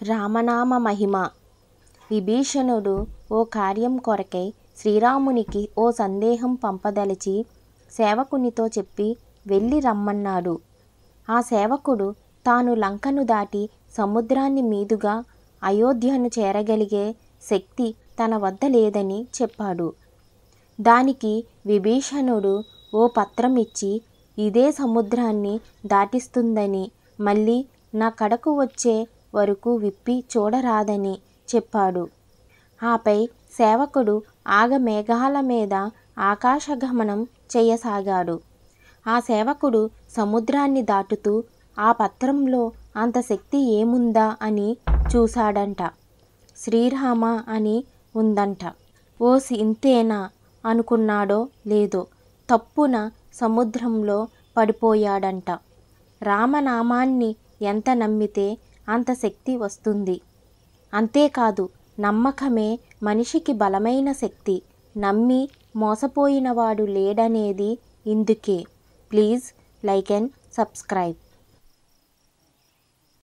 రామనామ మహిమ. విభీషణుడు ఓ కార్యం కొరకై శ్రీరామునికి ఓ సందేహం పంపదలచి సేవకునితో చెప్పి వెళ్ళి రమ్మన్నాడు. ఆ సేవకుడు తాను లంకను దాటి సముద్రాన్ని మీదుగా అయోధ్యను చేరగలిగే శక్తి తన వద్ద లేదని చెప్పాడు. దానికి విభీషణుడు ఓ పత్రం ఇచ్చి ఇదే సముద్రాన్ని దాటిస్తుందని, మళ్ళీ నా కడకు వచ్చే వరకు విప్పి చూడరాదని చెప్పాడు. ఆపై సేవకుడు ఆగమేఘాల మీద ఆకాశగమనం చేయసాగాడు. ఆ సేవకుడు సముద్రాన్ని దాటుతూ ఆ పత్రంలో అంత శక్తి ఏముందా అని చూశాడంట. శ్రీరామ అని ఉందంట. ఓసి ఇంతేనా అనుకున్నాడో లేదో తప్పున సముద్రంలో పడిపోయాడంట. రామనామాన్ని ఎంత నమ్మితే అంత శక్తి వస్తుంది. అంతేకాదు, నమ్మకమే మనిషికి బలమైన శక్తి. నమ్మి మోసపోయినవాడు లేడనేది ఇందుకే. Please like and subscribe.